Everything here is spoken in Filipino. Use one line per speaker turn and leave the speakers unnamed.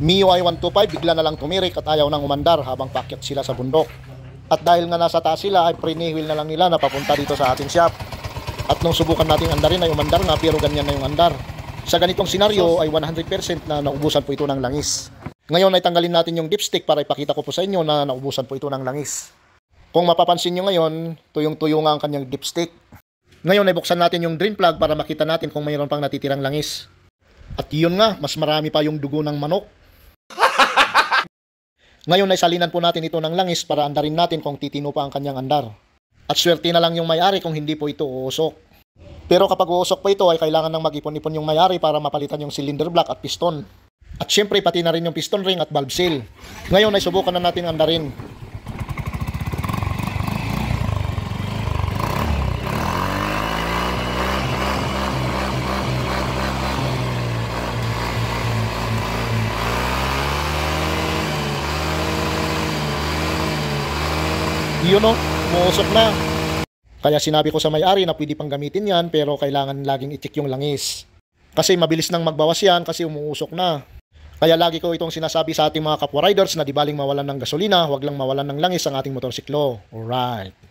MIUI 125 bigla na lang tumirik at ayaw nang umandar habang paakyat sila sa bundok. At dahil nga nasa taas sila ay pre-nihil na lang nila na papunta dito sa ating shop. At nung subukan nating andarin ay umandar na pero ganyan na yung andar. Sa ganitong senaryo ay 100% na naubusan po ito ng langis. Ngayon ay tanggalin natin yung dipstick para ipakita ko po sa inyo na naubusan po ito ng langis. Kung mapapansin nyo ngayon, tuyong-tuyo nga ang kanyang dipstick. Ngayon ay buksan natin yung drain plug para makita natin kung mayroon pang natitirang langis. At yun nga, mas marami pa yung dugo ng manok. Ngayon ay salinan po natin ito ng langis para andarin natin kung titino pa ang kanyang andar. At swerte na lang yung may-ari kung hindi po ito uusok. Pero kapag uusok po ito ay kailangan nang mag-ipon-ipon yung may-ari para mapalitan yung cylinder block at piston. At syempre pati na rin yung piston ring at valve seal. Ngayon ay subukan na natin andarin. Yun o, umuusok na. Kaya sinabi ko sa may-ari na pwede pang gamitin yan pero kailangan laging i-check yung langis. Kasi mabilis nang magbawas yan kasi umuusok na. Kaya lagi ko itong sinasabi sa ating mga kapwa riders na di baling mawalan ng gasolina, huwag lang mawalan ng langis ang ating motorsiklo. Alright.